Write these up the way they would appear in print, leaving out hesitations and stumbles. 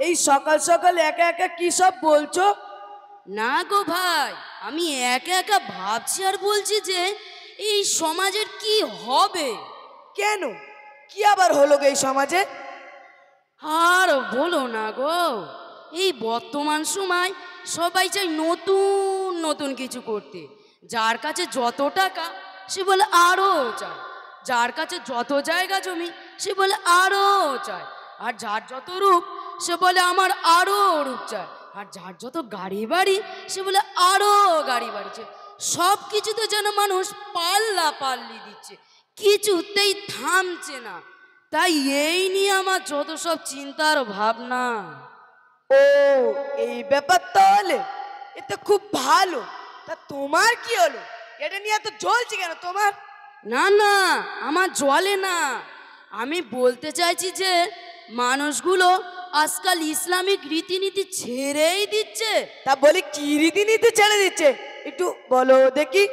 এই সকাল সকাল একা একা কি সব বলছো? না গো ভাই, আমি একা একা ভাবছি আর বলছি যে এই সমাজের কি হবে। কেন, কি আবার হলো গো এই সমাজে? আর বলো না গো, এই বর্তমান সময় সবাই চায় নতুন নতুন কিছু করতে। যার কাছে যত টাকা সে বলে আরও চায়, যার কাছে যত জায়গা জমি সে বলে আরও চায়, আর যার যত রূপ সে বলে আমার আরও রূপ চায়, আর যার যত গাড়ি বাড়ি সে বলে আরও গাড়ি বাড়ি চায়। সব কিছুতে যেন মানুষ পাল্লা পাল্লি দিচ্ছে, কিছুতেই থামছে না। তাই এই নিয়ে আমার যত সব চিন্তার ভাবনা। ও, এই ব্যাপার তাহলে, এ তো খুব ভালো। তা তোমার কি হলো? এটা নিয়ে এত জ্বলছে কেন তোমার? না না, আমার জলে না, আমি বলতে চাইছি যে মানুষগুলো আজকাল ইসলামিক রীতিনীতি ছেড়েই দিচ্ছে। তা বলি কি রীতিনীতি ছেড়ে দিচ্ছে, একটু বলো দেখি।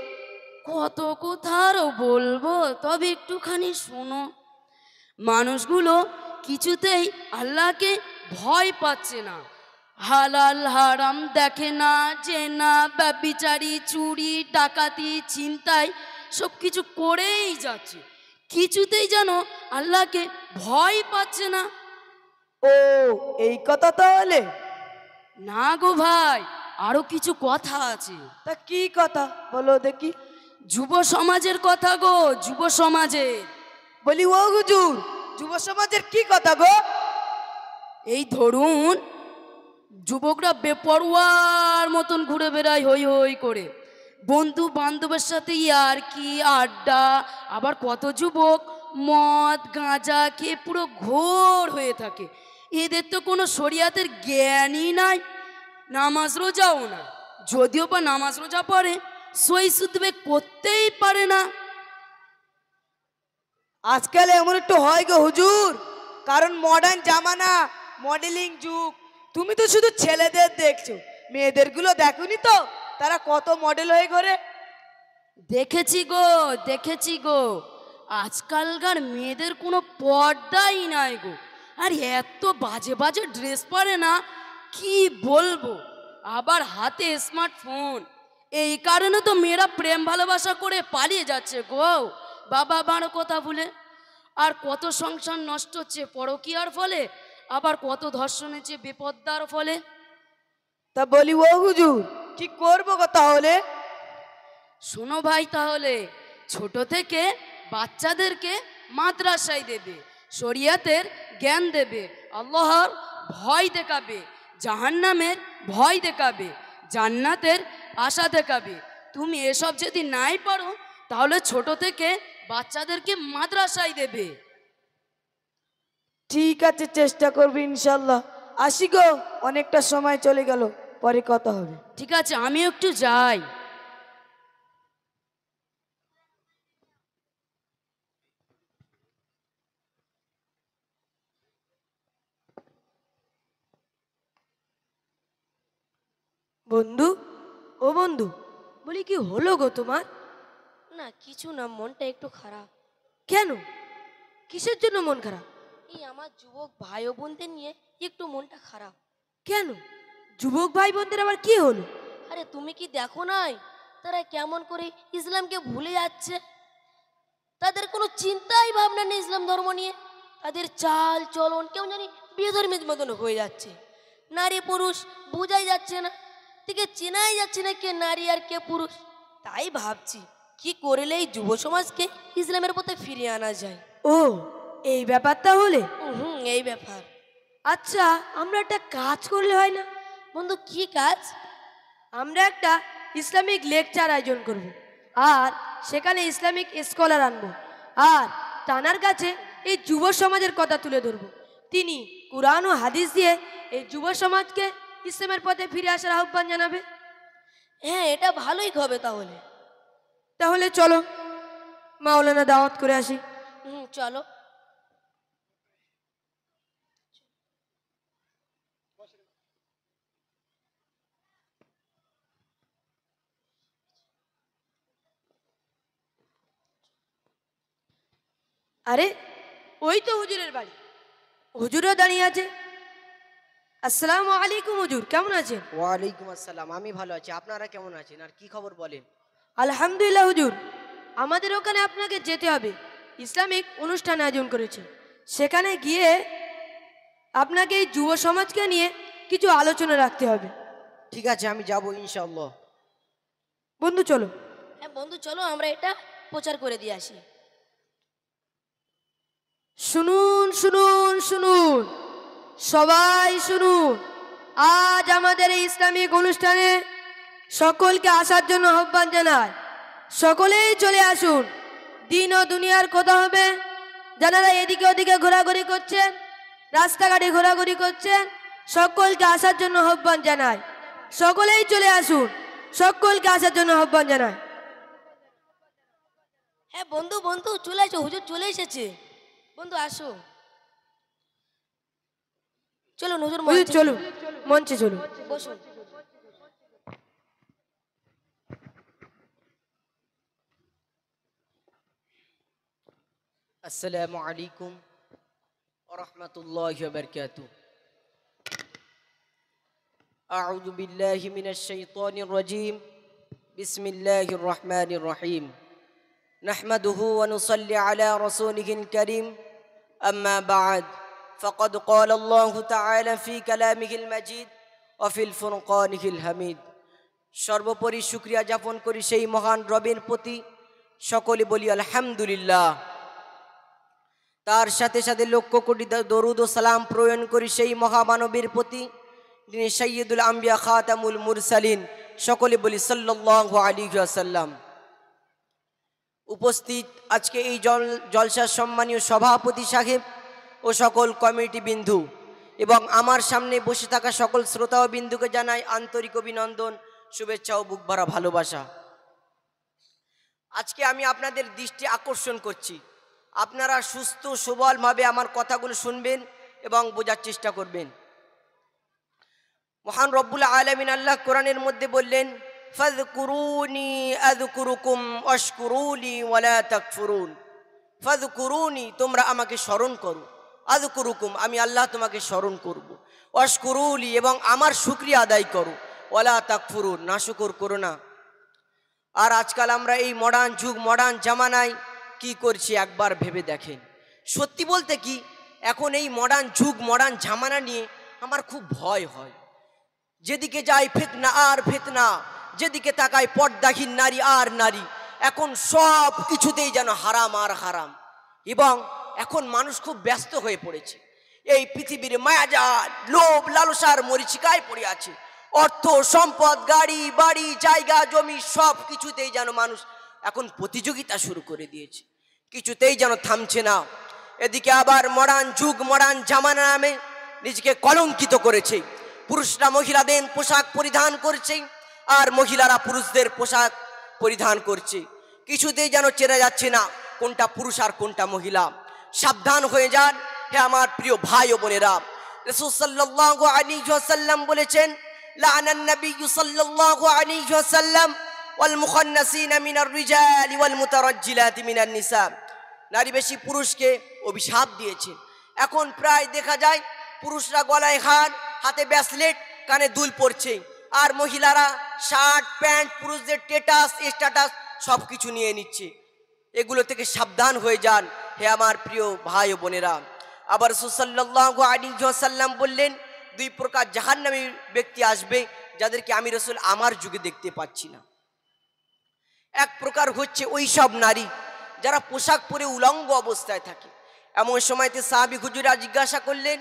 কত কথা আরও বলবো, তবে একটুখানি শোনো। মানুষগুলো কিছুতেই আল্লাহকে ভয় পাচ্ছে না, হালাল হারাম দেখে না, জেনা ব্যভিচারী চুরি ডাকাতি ছিনতাই সব কিছু করেই যাচ্ছে, কিছুতেই যেন আল্লাহকে ভয় পাচ্ছে না। ও, এই কথা তাহলে। না গো ভাই, আরো কিছু কথা আছে। তা কি কথা বলো দেখি। যুব সমাজের কথা গো, যুব সমাজের। বলি ও হুজুর, যুব সমাজের কি কথা গো? এই ধরুন, যুবকরা বেপরোয়ার মতন ঘুরে বেড়ায় হই হই করে, বন্ধু বান্ধবের সাথে ইয়ার্কি আড্ডা। আবার কত যুবক মদ গাঁজা খেয়ে পুরো ঘোর হয়ে থাকে। এদের তো কোনো শরিয়াতের জ্ঞানই নাই, নামাজ রোজাও না, যদিও বা নামাজ রোজা পড়ে সই শুদ্ধবে করতেই পারে না। আজকাল এমন একটু হয় গো হুজুর, কারণ মডার্ন জামানা, মডেলিং যুগ। তুমি তো শুধু ছেলেদের দেখছো, মেয়েদের গুলো দেখোনি তো, তারা কত মডেল হয়ে ঘোরে। দেখেছি গো, দেখেছি গো, আজকালকার মেয়েদের কোনো পর্দাই নাই গো। আর এত বাজে বাজে ড্রেস পরে না, কি বলবো। আবার হাতে স্মার্টফোন, এই কারণে তো মেয়েরা প্রেম ভালোবাসা করে পালিয়ে যাচ্ছে গো, বাবা মার কথা ভুলে। আর কত সংসার নষ্ট হচ্ছে পরকীয়ার ফলে, আবার কত ধর্ষণ হচ্ছে বেপদ্দার ফলে। তা বলি ও হুজুর, কি করবো গো তাহলে? শোনো ভাই, তাহলে ছোট থেকে বাচ্চাদেরকে মাদ্রাসায় দেবে, শরিয়াতের জ্ঞান দেবে, আল্লাহর ভয় দেখাবে, জাহান্নামের ভয় দেখাবে, জান্নাতের আশা দেখাবে। তুমি এসব যদি নাই পারো, তাহলে ছোট থেকে বাচ্চাদেরকে মাদ্রাসায় দেবে। ঠিক আছে, চেষ্টা করবি ইনশাল্লাহ। আসি গো, অনেকটা সময় চলে গেল, পরে কথা হবে। ঠিক আছে, আমি একটু যাই। বন্ধু, ও বন্ধু, বলি কি হলো গো তোমার? না কিছু না, মনটা একটু খারাপ। কেন, কিসের জন্য মন খারাপ? এই আমার যুবক ভাই ও বোনদের নিয়ে একটু মনটা খারাপ। কেন, যুবক ভাই বোনদের আবার কি হলো? আরে তুমি কি দেখো নাই, তারা কেমন করে ইসলামকে ভুলে যাচ্ছে। তাদের কোনো চিন্তাই ভাবনা নেই ইসলাম ধর্ম নিয়ে। তাদের চাল চলন কেমন জানি বিধর্মীর মতন হয়ে যাচ্ছে। নারী পুরুষ বোঝাই যাচ্ছে না, থেকে চেনাই যাচ্ছে না কে নারী আর কে পুরুষ। তাই ভাবছি কি করলে এই যুব সমাজকে ইসলামের পথে ফিরিয়ে আনা যায়। ও, এই ব্যাপারটা হলে। হুম, এই ব্যাপার। আচ্ছা, আমরা একটা কাজ করলে হয় না? বন্ধু, কি কাজ? আমরা একটা ইসলামিক লেকচার আয়োজন করব, আর সেখানে ইসলামিক স্কলার আনবো, আর তানার কাছে এই যুব সমাজের কথা তুলে ধরবো। তিনি কুরআন ও হাদিস দিয়ে এই যুব সমাজকে ইসলামের পথে ফিরে আসার আহ্বান জানাবে। হ্যাঁ, এটা ভালোই হবে তাহলে। তাহলে চলো, মাওলানা দাওয়াত করে আসি। চলো। আরে, ওই তো হুজুরের বাড়ি, হুজুরও দাঁড়িয়ে আছে। আসসালামু আলাইকুম হুজুর, কেমন আছেন? ওয়ালাইকুম আসসালাম। আমি ভালো আছি, আপনারা কেমন আছেন আর কি খবর বলেন? আলহামদুলিল্লাহ হুজুর, আমাদের ওখানে আপনাকে যেতে হবে। ইসলামিক অনুষ্ঠান আয়োজন করেছে, সেখানে গিয়ে আপনাকে এই যুব সমাজকে নিয়ে কিছু আলোচনা রাখতে হবে। ঠিক আছে, আমি যাব ইনশাআল্লাহ। বন্ধু চলো। হ্যাঁ বন্ধু, চলো আমরা এটা প্রচার করে দিয়ে আসি। শুনুন শুনুন শুনুন, সবাই শুনুন। আজ আমাদের এই ইসলামিক অনুষ্ঠানে সকলকে আসার জন্য আহ্বান জানাই। সকলেই চলে আসুন। দিন ও দুনিয়ার কথা হবে। যারা এদিকে ওদিকে ঘোরাঘুরি করছেন, রাস্তাঘাটে ঘোরাঘুরি করছেন, সকলকে আসার জন্য আহ্বান জানাই। সকলেই চলে আসুন, সকলকে আসার জন্য আহ্বান জানাই। হ্যাঁ বন্ধু বন্ধু, চলে আসো, হুজুর চলে এসেছে। বন্ধু আসো, চলুন হুজুর হুজুর মঞ্চে চলুন, মঞ্চে চলুন। বসুন। আসসালামু আলাইকুম ওয়া রাহমাতুল্লাহি ওয়া বারাকাতুহু। আউযু বিল্লাহি মিনাশ শাইতানির রাজীম। বিসমিল্লাহির রহমানির রহিম। নাহমাদুহু ওয়া নুসাল্লি আলা রাসূলিহিল কারীম। আম্মা বা'দ, ফাকাদ ক্বালা আল্লাহু তাআলা ফি কালামিহিল মাজিদ ওয়া ফিল ফুরকানিহিল হামিদ। সর্বোপরি শুকরিয়া জ্ঞাপন করি সেই মহান রবের প্রতি, সকলে বলি আলহামদুলিল্লাহ। তার সাথে সাথে লক্ষ কোটি দরুদ ও সালাম প্রয়োগ করি সেই মহামানবের প্রতি, যিনি সাইয়্যিদুল আম্বিয়া খাতামুল মুরসালিন, সকলে বলি সাল্লাল্লাহু আলাইহি ওয়াসাল্লাম। উপস্থিত আজকে এই জলসার সম্মানীয় সভাপতি সাহেব ও সকল কমিটি বিন্দু এবং আমার সামনে বসে থাকা সকল শ্রোতা ও বিন্দুকে জানাই আন্তরিক অভিনন্দন, শুভেচ্ছা ও বুক ভরা ভালোবাসা। আজকে আমি আপনাদের দৃষ্টি আকর্ষণ করছি, আপনারা সুস্থ সবলভাবে আমার কথাগুলো শুনবেন এবং বোঝার চেষ্টা করবেন। মহান রব্বুল আলামিন আল্লাহ কোরআনের মধ্যে বললেন, ফাযকুরুনি আযকুরুকুম ওয়াশকুরুলি ওয়ালা তাকফুরুন। ফাযকুরুনি, তোমরা আমাকে স্মরণ করো, আযকুরুকুম, আমি আল্লাহ তোমাকে স্মরণ করব, ওয়াশকুরুলি, এবং আমার শুকরিয়া আদায় করো, ওয়ালা তাকফুরুন, নাশুকর করো না। আর আজকাল আমরা এই মডার্ন যুগ, মডার্ন জামানায় কি করছি একবার ভেবে দেখেন। সত্যি বলতে কি, এখন এই মডার্ন যুগ, মডার্ন জামানা নিয়ে আমার খুব ভয় হয়। যেদিকে যাই ফিতনা আর ফিতনা, যেদিকে তাকাই পর্দাহীন নারী আর নারী। এখন সব কিছুতেই যেন হারাম আর হারাম, এবং এখন মানুষ খুব ব্যস্ত হয়ে পড়েছে। এই পৃথিবীর মায়াজাল, লোভ লালসার মরিচিকায় পড়ে আছে। অর্থ সম্পদ, গাড়ি বাড়ি, জায়গা জমি, সব কিছুতেই যেন মানুষ এখন প্রতিযোগিতা শুরু করে দিয়েছে, কিছুতেই যেন থামছে না। এদিকে আবার মডার্ন যুগ, মডার্ন জামানা নামে নিজেকে কলঙ্কিত করেছে। পুরুষরা মহিলাদের পোশাক পরিধান করছে, আর মহিলারা পুরুষদের পোশাক পরিধান করছে। কিছুতেই যেন চেনা যাচ্ছে না কোনটা পুরুষ আর কোনটা মহিলা। সাবধান হয়ে যান হে আমার প্রিয় ভাই ও বোনেরা। রাসূল সাল্লাল্লাহু আলাইহি ওয়াসাল্লাম বলেছেন, লাআনান নাবিয়্যু সাল্লাল্লাহু আলাইহি ওয়াসাল্লাম ওয়াল মুখান্নাসিনা মিনার রিজালি ওয়াল মুতারাজ্জিলাতি মিনান নিসা। নারীবেশী পুরুষকে অভিশাপ দিয়েছেন। এখন প্রায় দেখা যায় পুরুষরা গলায় হার, হাতে ব্রেসলেট, কানে দুল পরছে, আর মহিলারা শার্ট প্যান্ট, পুরুষদের স্ট্যাটাস সব কিছু নিয়ে নিচ্ছে। এগুলো থেকে সাবধান হয়ে যান হে আমার প্রিয় ভাই ও বোনেরা। আবার রাসূল সাল্লাল্লাহু আলাইহি ওয়াসাল্লাম বললেন, দুই প্রকার জাহান্নামী ব্যক্তি আসবে, যাদেরকে আমি রাসূল আমার যুগে দেখতে পাচ্ছি না। এক প্রকার হচ্ছে ওই সব নারী যারা পোশাক পরে উলঙ্গ অবস্থায় থাকে। এমন সময়তে সাহাবী হুজুরা জিজ্ঞাসা করলেন,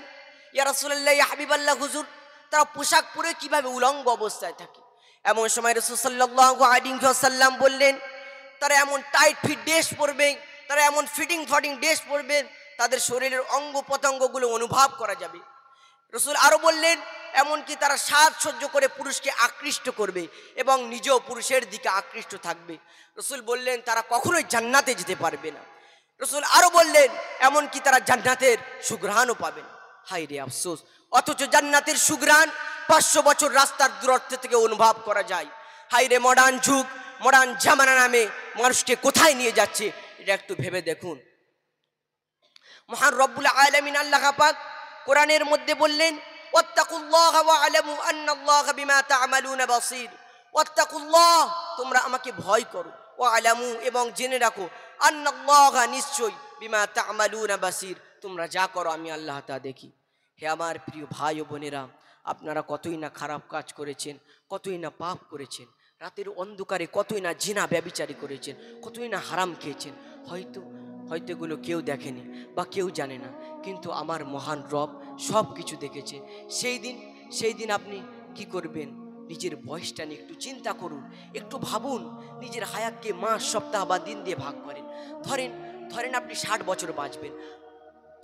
ইয়া রাসূলুল্লাহ, ইয়া হাবিবাল্লাহ হুজুর, তারা পোশাক পরে কিভাবে উলঙ্গ অবস্থায় থাকে? এমন সময় রাসূল সাল্লাল্লাহু আলাইহি ওয়াসাল্লাম বললেন, তারা এমন টাইট ফিট ড্রেস পরবে, তারা এমন ফিটিং ড্রেস পরবে, তাদের শরীরের অঙ্গ প্রত্যঙ্গগুলো অনুভব করা যাবে। রাসূল আরো বললেন, এমনকি তারা সাজসজ্জ করে পুরুষকে আকৃষ্ট করবে এবং নিজেও পুরুষের দিকে আকৃষ্ট থাকবে। রাসূল বললেন, তারা কখনোই জান্নাতে যেতে পারবে না। রাসূল আরো বললেন, এমনকি তারা জান্নাতের সুঘ্রাণও পাবে না। হায় রে আফসোস, অথচ জান্নাতের সুঘ্রাণ 500 বছর রাস্তার দূরত্ব থেকে অনুভব করা যায়। হায় রে মডার্ন যুগ, মডার্ন জামানা নামে মানুষকে কোথায় নিয়ে যাচ্ছে, এটা একটু ভেবে দেখুন। মহান রব্বুল আলামিন আল্লাহ পাক কোরআনের মধ্যে বললেন, ওয়াত্তাকুল্লাহ ওয়া'লামু আন্নাল্লাহা বিমা তা'মালুনা বাসীর। ওয়াত্তাকুল্লাহ, তোমরা আমাকে ভয় করো, ওয়া'লামু, এবং জেনে রাখো, আন্নাল্লাহা, নিশ্চয়, বিমা তা'মালুনা বাসীর, তোমরা যা করো আমি আল্লাহ তা দেখি। হে আমার প্রিয় ভাই ও বোনেরা, আপনারা কতই না খারাপ কাজ করেছেন, কতই না পাপ করেছেন, রাতের অন্ধকারে কতই না জিনা ব্যভিচারী করেছেন, কতই না হারাম খেয়েছেন। হয়তো এগুলো কেউ দেখেনি বা কেউ জানে না, কিন্তু আমার মহান রব সব কিছু দেখেছে। সেই দিন আপনি কি করবেন? নিজের বয়সটা নিয়ে একটু চিন্তা করুন, একটু ভাবুন। নিজের হায়াতকে মাস, সপ্তাহ বা দিন দিয়ে ভাগ করেন। ধরেন আপনি 60 বছর বাঁচবেন।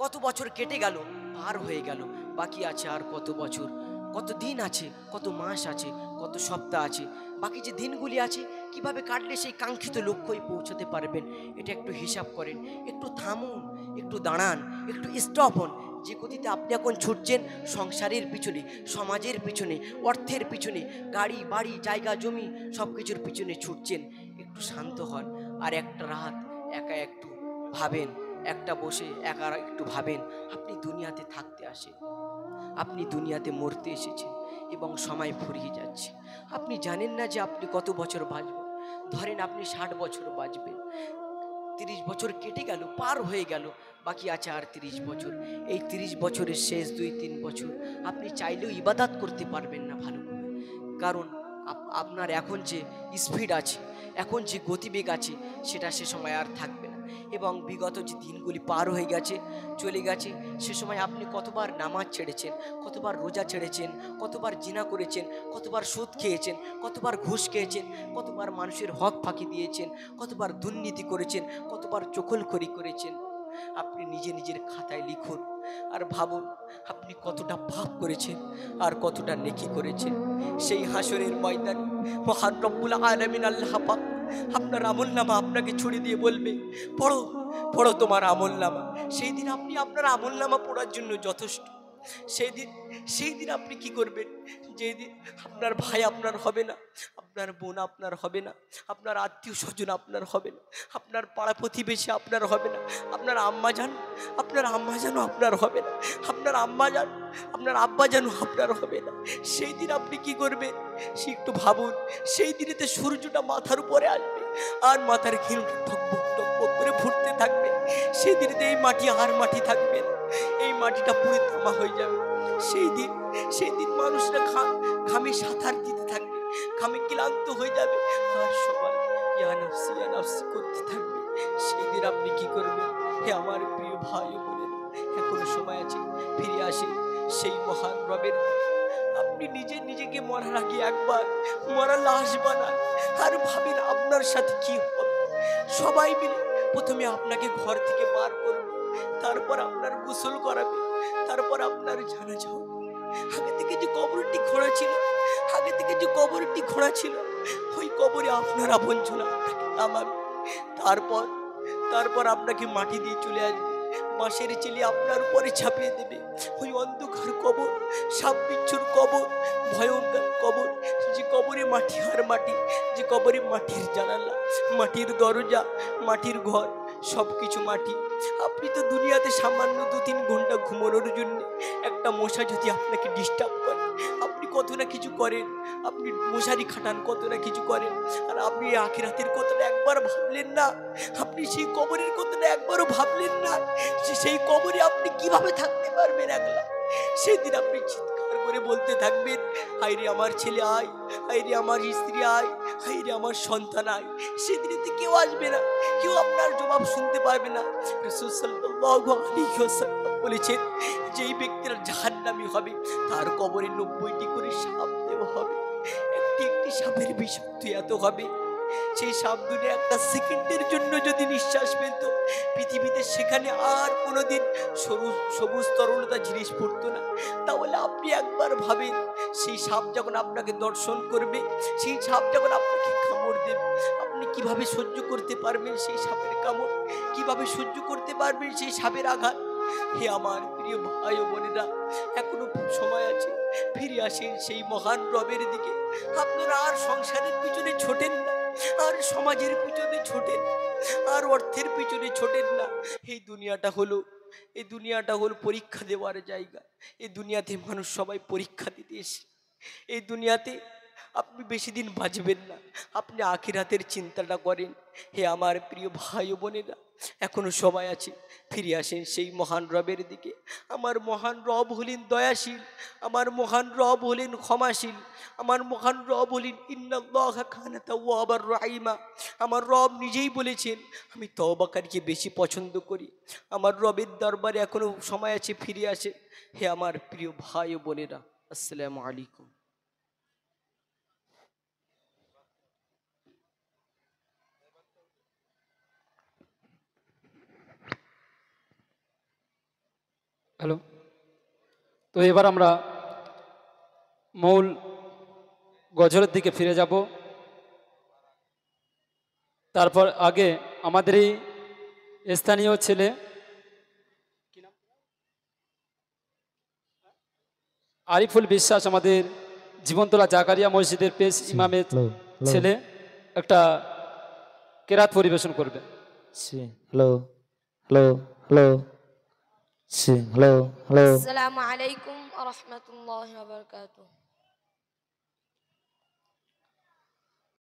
কত বছর কেটে গেল, পার হয়ে গেল, বাকি আছে আর কত বছর, কত দিন আছে, কত মাস আছে, কত সপ্তাহ আছে, বাকি যে দিনগুলি আছে কিভাবে কাটলে সেই কাঙ্ক্ষিত লক্ষ্যে পৌঁছতে পারবেন, এটা একটু হিসাব করেন। একটু থামুন, একটু দাঁড়ান, একটু স্টপ হন। যে গতিতে আপনি এখন ছুটছেন সংসারের পিছনে, সমাজের পিছনে, অর্থের পিছনে, গাড়ি বাড়ি জায়গা জমি সব কিছুর পিছনে ছুটছেন, একটু শান্ত হন। আর একটা রাত একা একটু ভাবেন, একটা বসে একা একটু ভাবেন, আপনি দুনিয়াতে থাকতে আসে, আপনি দুনিয়াতে মরতে এসেছেন এবং সময় ফুরিয়ে যাচ্ছে। আপনি জানেন না যে আপনি কত বছর বাঁচবেন। ধরেন আপনি 60 বছর বাঁচবেন, 30 বছর কেটে গেল, পার হয়ে গেল, বাকি আছে আর 30 বছর। এই 30 বছরের শেষ 2-3 বছর আপনি চাইলেও ইবাদত করতে পারবেন না ভালো করে, কারণ আপনার এখন যে স্পিড আছে, এখন যে গতিবেগ আছে, সেটা সে সময় আর থাকবে না। এবং বিগত যে দিনগুলি পার হয়ে গেছে, চলে গেছে, সে সময় আপনি কতবার নামাজ ছেড়েছেন, কতবার রোজা ছেড়েছেন, কতবার জিনা করেছেন, কতবার সুদ খেয়েছেন, কতবার ঘুষ খেয়েছেন, কতবার মানুষের হক ফাঁকি দিয়েছেন, কতবার দুর্নীতি করেছেন, কতবার চকলখড়ি করেছেন। আপনি নিজের খাতায় লিখুন আর ভাবুন আপনি কতটা পাপ করেছেন আর কতটা নেকি করেছেন। সেই হাসরের ময়দানে মহান রব্বুল আলামিন আল্লাহ পাক আপনার আমলনামা আপনাকে ছুড়ে দিয়ে বলবে, পড়ো তোমার আমলনামা। সেই দিন আপনি আপনার আমলনামা পড়ার জন্য যথেষ্ট। সেই দিন আপনি কি করবেন? যেদিন আপনার ভাই আপনার হবে না, আপনার বোন আপনার হবে না, আপনার আত্মীয় স্বজন আপনার হবে না, আপনার পাড়া প্রতিবেশী আপনার হবে না, আপনার আম্মাজান আপনার হবে না, আপনার আব্বাজানও আপনার হবে না। সেই দিন আপনি কি করবেন? সে একটু ভাবুন। সেই দিনেতে সূর্যটা মাথার উপরে আসবে আর মাথার ঘিরুটা টকবক টকবক করে ফুটতে থাকবে। সেই দিনেতে এই মাটি আর মাটি থাকবে না, এই মাটিটা পুরো তামা হয়ে যাবে। সেই দিন মানুষরা ঘামে সাঁতার দিতে থাকবে, ঘামে ক্লান্ত হয়ে যাবে আর সবাই ইয়া নাফসি করতে থাকবে। সেই দিন আপনি কি করবেন? হে আমার প্রিয় ভাই ও বোনেরা, এখনো সময় আছে, ফিরে আসেন সেই মহান রবের। আপনি নিজেকে মরার আগে একবার মরা লাশ বানান আর ভাবেন আপনার সাথে কি হবে। সবাই মিলে প্রথমে আপনাকে ঘর থেকে বার করবে, তারপর আপনার গোসল করাবে, তারপর আপনার জানাজা হবে। আগে থেকে যে কবরটি খোঁড়া ছিল, ওই কবরে আপনার আপনজন আপনাকে নামাবে। তারপর আপনাকে মাটি দিয়ে চলে আসবে, বাঁশের চেলে আপনার উপরে ছাপিয়ে দেবে। ওই অন্ধকার কবর, সাপ বিচ্ছুর কবর, ভয়ঙ্কর কবর, যে কবরে মাটি আর মাটি, যে কবরে মাটির জানালা, মাটির দরজা, মাটির ঘর, সব কিছু মাটি। আপনি তো দুনিয়াতে সামান্য 2-3 ঘন্টা ঘুমানোর জন্য একটা মশা যদি আপনাকে ডিস্টার্ব করে, আপনি কত না কিছু করেন, আপনি মশারি খাটান, কত না কিছু করেন। আর আপনি আখিরাতের কথাটা একবার ভাবলেন না, আপনি সেই কবরের কথাটা একবারও ভাবলেন না যে সেই কবরে আপনি কিভাবে থাকতে পারবেন একলা। সেদিন আপনি চিৎকার করে বলতে থাকবেন, হায়রে আমার ছেলে আয়, হায়রে আমার স্ত্রী আয়, হায়রে আমার সন্তান আয়। সেদিনেতে কেউ আসবে না, কেউ আপনার জবাব শুনতে পারবে না। রাসূল সাল্লাল্লাহু আলাইহি ওয়াসাল্লাম বলেছেন, যেই ব্যক্তিরা জাহান্নামী হবে তার কবরে 90টি করে সাপ দেওয়া হবে। একটি সাপের বিষাক্ত এত হবে, সেই সাপ দুটো একটা সেকেন্ডের জন্য যদি নিঃশ্বাস ফেলত, পৃথিবীতে সেখানে আর কোনোদিন সবুজ তরলতা জিনিস পড়তো না। তাহলে আপনি একবার ভাবেন, সেই সাপ যখন আপনাকে দর্শন করবে, সেই সাপ যখন আপনাকে কামড় দেবে, আপনি কিভাবে সহ্য করতে পারবেন সেই সাপের কামড়? কিভাবে সহ্য করতে পারবেন সেই সাপের আঘাত? হে আমার প্রিয় ভাই ও বোনেরা, এখনো সময় আছে, ফিরে আসেন সেই মহান রবের দিকে। আপনারা আর সংসারের পিছনে ছোটেন না, আর সমাজের পিছনে ছোটেন, আর অর্থের পিছনে ছোটেন না। এই দুনিয়াটা হলো এই দুনিয়াটা হলো পরীক্ষা দেওয়ার জায়গা। এই দুনিয়াতে মানুষ সবাই পরীক্ষা দিতে এসে, এই দুনিয়াতে আপনি বেশি দিন বাঁচবেন না, আপনি আখিরাতের চিন্তাটা করেন। হে আমার প্রিয় ভাই ও বোনেরা, এখনো সবাই আছে, ফিরে আসেন সেই মহান রবের দিকে। আমার মহান রব হলেন দয়াশীল, আমার মহান রব হলেন ক্ষমাশীল, আমার মহান রব হলেন ইন্নাল্লাহা কানা তাওয়াবার রাহিমা। আমার রব নিজেই বলেছেন আমি তওবাকারীকে বেশি পছন্দ করি। আমার রবের দরবারে এখনো সময় আছে, ফিরে আসে। হে আমার প্রিয় ভাই ও বোনেরা, আসসালামু আলাইকুম। হ্যালো। তো এবার আমরা মূল গজলের দিকে ফিরে যাব। তারপর আগে আমাদের এই স্থানীয় ছেলে আরিফুল বিশ্বাস, আমাদের জীবনতলা জাকারিয়া মসজিদের পেশ ইমামের ছেলে, একটা কেরাত পরিবেশন করবে। Hello hello hello hello hello আসসালামু আলাইকুম ওয়া রাহমাতুল্লাহি ওয়া বারাকাতুহু।